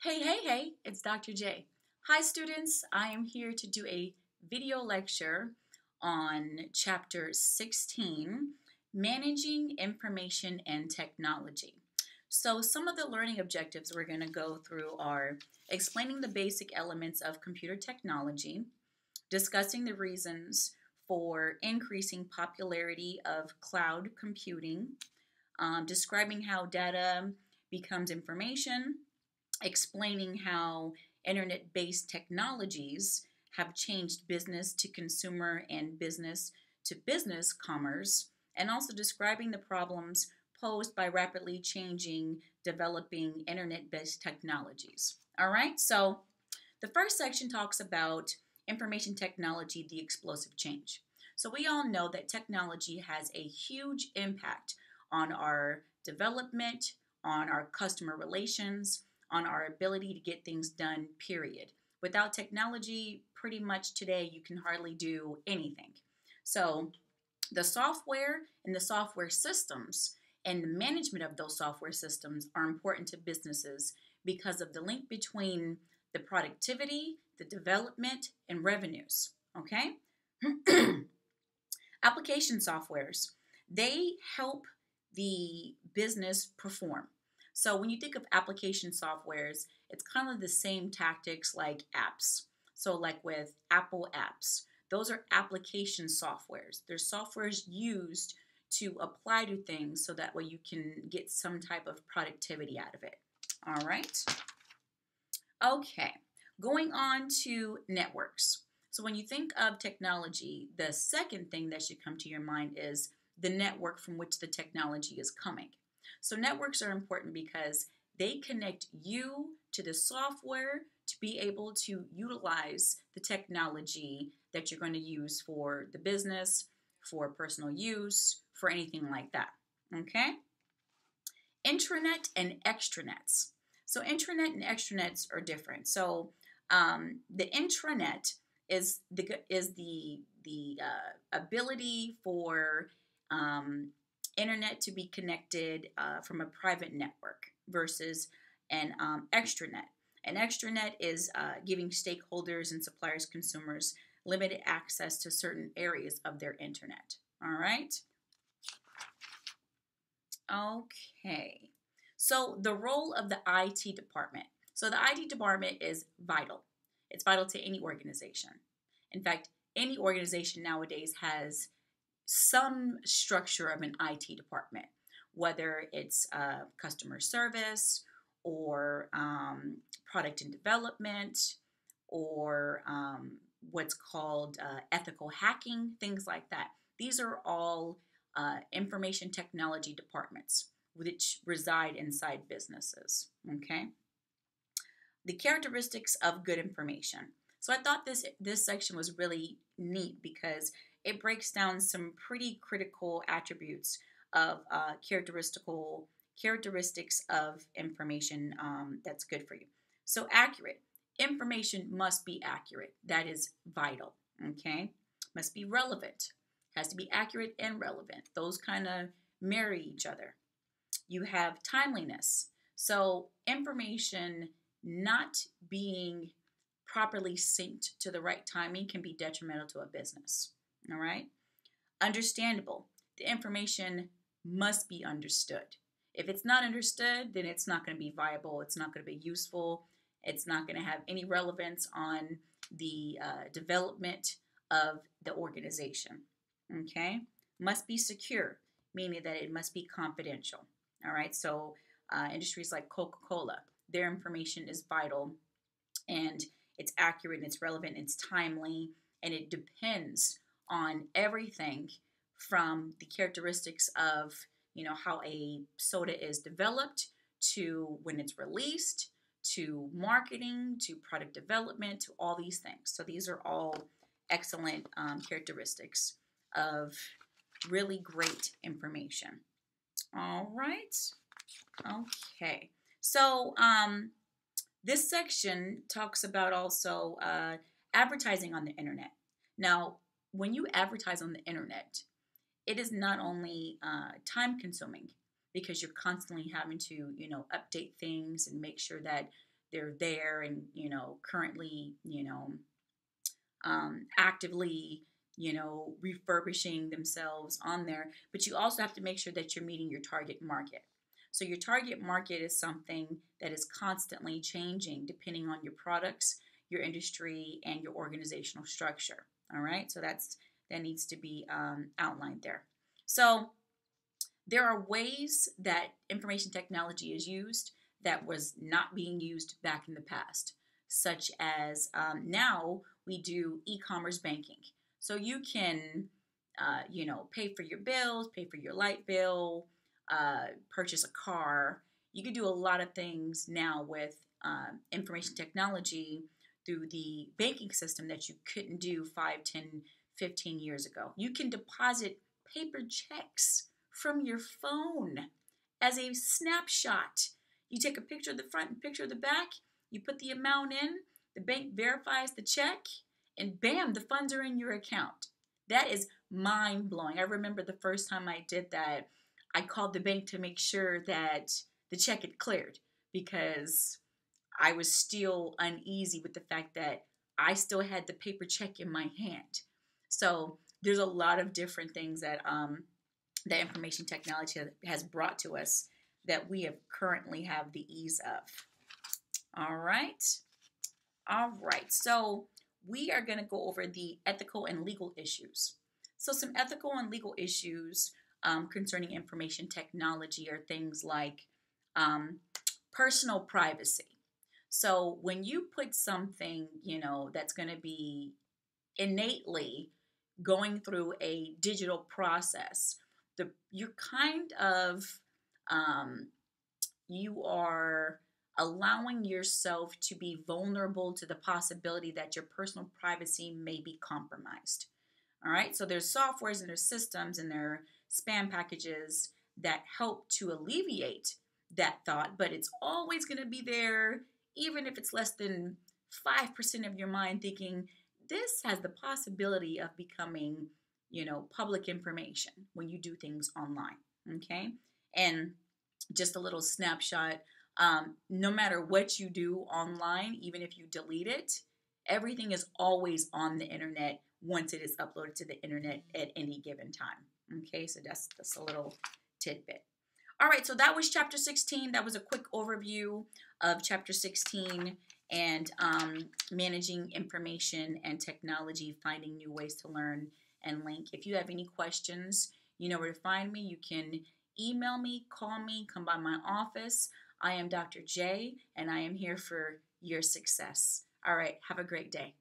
Hey, it's Dr. J. Hi students, I am here to do a video lecture on chapter 16, Managing Information and Technology. So some of the learning objectives we're going to go through are explaining the basic elements of computer technology, discussing the reasons for increasing popularity of cloud computing, describing how data becomes information, explaining how internet based technologies have changed business to consumer and business to business commerce, and also describing the problems posed by rapidly changing, developing internet based technologies. All right, so the first section talks about information technology, the explosive change. So we all know that technology has a huge impact on our development, on our customer relations, on our ability to get things done, period. Without technology, pretty much today you can hardly do anything. So the software and the software systems and the management of those software systems are important to businesses because of the link between the productivity, the development, and revenues. Okay? Application softwares, they help the business perform. So when you think of application softwares, it's kind of the same tactics like apps. So like with Apple apps, those are application softwares. They're softwares used to apply to things so that way you can get some type of productivity out of it. All right. Okay, going on to networks. So when you think of technology, the second thing that should come to your mind is the network from which the technology is coming. So networks are important because they connect you to the software to be able to utilize the technology that you're going to use for the business, for personal use, for anything like that. Okay? Intranet and extranets. So intranet and extranets are different. So the intranet is the ability for internet to be connected from a private network versus an extranet. An extranet is giving stakeholders and suppliers, consumers, limited access to certain areas of their internet. All right. Okay. So the role of the IT department. So the IT department is vital. It's vital to any organization. In fact, any organization nowadays has some structure of an IT department, whether it's customer service or product and development or what's called ethical hacking, things like that. These are all information technology departments which reside inside businesses. Okay. The characteristics of good information. So I thought this section was really neat because it breaks down some pretty critical attributes of characteristics of information that's good for you. So accurate. Information must be accurate. That is vital. Okay. Must be relevant. Has to be accurate and relevant. Those kind of marry each other. You have timeliness. So information not being properly synced to the right timing can be detrimental to a business. All right. Understandable. The information must be understood. If it's not understood, then it's not going to be viable. It's not going to be useful. It's not going to have any relevance on the development of the organization. Okay. Must be secure, meaning that it must be confidential. All right. So industries like Coca-Cola, their information is vital and it's accurate and it's relevant, and it's timely, and it depends on everything from the characteristics of, how a soda is developed to when it's released to marketing to product development to all these things. So these are all excellent characteristics of really great information. All right. Okay. So this section talks about also advertising on the internet. Now, when you advertise on the internet, it is not only time consuming because you're constantly having to, update things and make sure that they're there and, currently, actively, refurbishing themselves on there. But you also have to make sure that you're meeting your target market. So your target market is something that is constantly changing depending on your products, your industry, and your organizational structure. All right, so that needs to be outlined there. So there are ways that information technology is used that was not being used back in the past, such as now we do e-commerce banking. So you can, pay for your bills, pay for your light bill, purchase a car. You can do a lot of things now with information technology through the banking system that you couldn't do 5, 10, 15 years ago. You can deposit paper checks from your phone as a snapshot. You take a picture of the front and picture of the back, you put the amount in, the bank verifies the check, and bam, the funds are in your account. That is mind blowing. I remember the first time I did that, I called the bank to make sure that the check had cleared because I was still uneasy with the fact that I still had the paper check in my hand. So there's a lot of different things that that information technology has brought to us that we have currently have the ease of. All right. So we are going to go over the ethical and legal issues. So some ethical and legal issues concerning information technology are things like personal privacy. So when you put something, that's going to be innately going through a digital process, you're kind of you are allowing yourself to be vulnerable to the possibility that your personal privacy may be compromised. All right, so there's softwares and there's systems and there are spam packages that help to alleviate that thought, but it's always going to be there, even if it's less than 5% of your mind thinking this has the possibility of becoming, public information when you do things online. Okay, and just a little snapshot. No matter what you do online, even if you delete it, everything is always on the internet once it is uploaded to the internet at any given time. Okay, so that's a little tidbit. All right, so that was chapter 16. That was a quick overview of chapter 16 and managing information and technology, finding new ways to learn and link. If you have any questions, you know where to find me. You can email me, call me, come by my office. I am Dr. J, and I am here for your success. All right, have a great day.